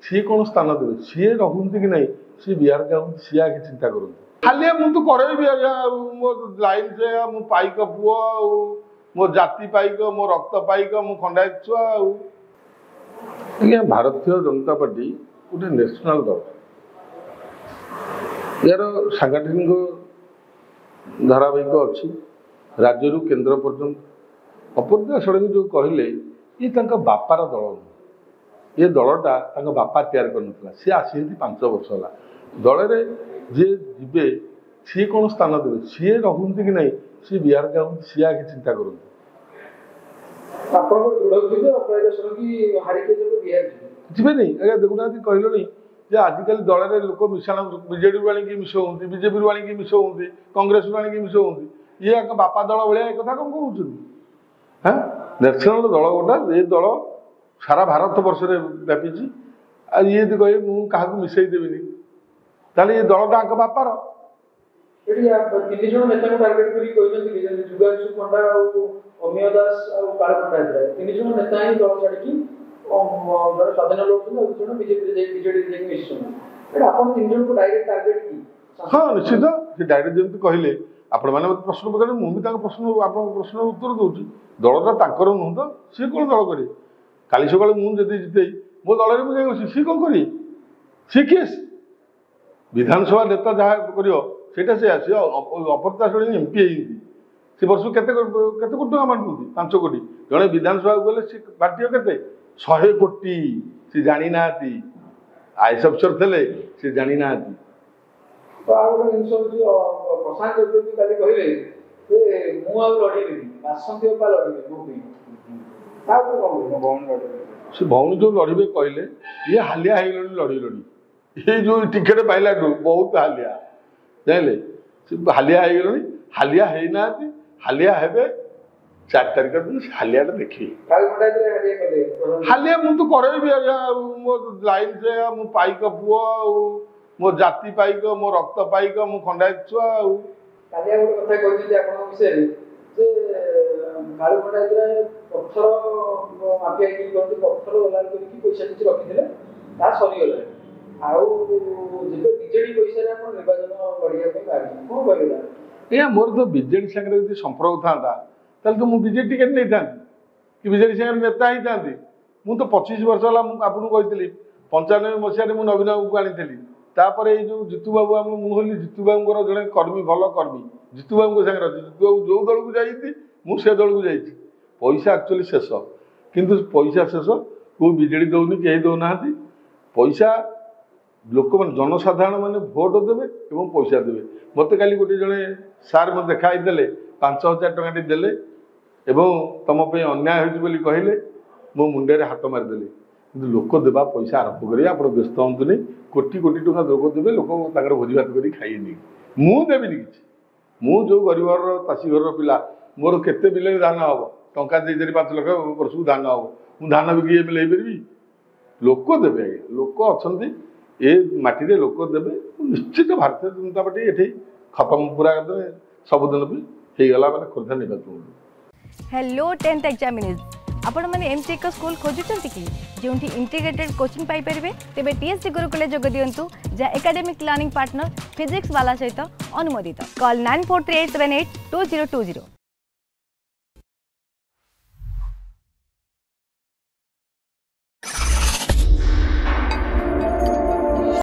सी कौन स्थान देवे सी रखुंती कि नहीं सी बिहार जाऊँ सी आगे चिंता करते खाली मुझे करेबी आज्ञा मो लाइन से मो पाइक पुओ मो जाति पाइक मो रक्त पाइक मो खंडायत छुआ आज्ञा भारतीय जनता पार्टी गोटे नेशनल दल यार सांगठनिक धारावाहिक अच्छी राज्य केन्द्र पर्यंत अपराजिता षडंगी जो कहले ये बापार दल ये दलटा बापा तैयार कर सी आसी 5 वर्ष है दल में जी जीवे सी कौन स्थान देवे सी रखुंती कि नहीं सी बिहार जाऊँ सी आगे चिंता करते जीवे नहीं आज्ञा देखुना कहल जे आजिकल दल में लोक मिशाण बीजेडी आनी मिशाऊँ बीजेपी आनी मिशाऊँ कांग्रेस आनी मिशाऊँ ये बापा दल भाया एक कौन कहते हाँ नेशनल दल गोटा ये दल सारा भारत वर्ष व्यापी ये कहे मुझे मिसई देवी ताले ये दलटा बापार तीन जन नेता टार्गेट कर जुगांशु पंडा अमीय दास कालखंडा तीन जन नेता ही दल छाड़ी स्वाधीन लोग बीजेपी मिशन आप तीन जन को डायरेक्ट टार्गेट की हाँ निश्चित डायरेक्ट जमी कहले आपण मैंने प्रश्न पचारे मुझे प्रश्न आप प्रश्न उत्तर दूसरी दलटा नुह तो सी कौन दल करे काली सका मुझे जिते मो दल में मुझे सी कौन करी सी केस विधानसभा नेता जहाँ कर से अपराजिता षडंगी एमपी सी वर्ष के कोटी टाँग बांटुंट 5 कोटी जड़े विधानसभा गले सी बांटियो के 100 कोटी सी जानी ना आईएएस अफसर थे सी जानी ना प्रशांत कहले से भौणी जो लड़े कहले ये हालिया लड़ी लड़ी ये जो टिकेट पाइला बहुत हालिया जानले हालिया हालिया होना हालिया हे 4 तारिख दिन हालिया देखी हालिया मुझे करेबी आज्ञा मो लाइन से मो पाइक पुओ मो जाति पाइक मो रक्त पाइक मो खंडायत छुआ पत्थर माफिया पत्थर दलाल करके पैसा किसी रखी सरीगला बीजेडी पैसा निर्वाचन लड़ाई कौन मोर तो बीजेडी सागर संपर्क था तो मुझे बीजेडी टिकेट नहीं था कि बीजेडी सागर नेता ही था मुझे तो 25 वर्ष है आपको कही 95 मसीह मुझे नवीन बाबू को आनी तापर ये जो जितू बाबू आम मुझे जितू बाबू जड़े कर्मी भल कर्मी जितू बाबू सागर अच्छी जितू बाबू जो दल को जाइए मुझे दल को जाइए पैसा एक्चुअली शेष किंतु पैसा शेष को बीजेडी दौनी कहीं दौना पैसा लोक मैंने जनसाधारण मैंने भोट देवे और पैसा देवे मत काली गोटे जड़े सार मत देखाई देले 5000 टଙ୍କା देले तुम अन्याय होली कहले मो मुंडे हाथ मारिदेले कि लोक देवा पैसा आरंभ करेंगे आप व्यस्त हूँ नहीं कोटी कोटी टଙ୍କା लोक देवे लोक भोजी भात कर खाइए मुझे मु जो गरीब चाषी घर पिला मोर केते बिल धान हम टंका 5 लाख वर्ष धान हम मुझे धान बिकी एमएलए पारि लोक देवे आज्ञा लोक अच्छा ये माटी लोक देवे निश्चित भारतीय जनता पार्टी ये खत्म पूरा करदे सबुदिन भी होगला मैंने खोर्धा निर्वाचन। हेलो 10th एग्जामिनीज आपण मैंने एमसी एक स्कूल खोजुचंती कि जोंठी इंटीग्रेटेड कोचिंग पाई परिबे तेबे टीएससी गुरुकुल जोग दियंतु जा एकेडमिक लर्निंग पार्टनर फिजिक्स वाला सहित अनुमोदित कॉल 9438782020।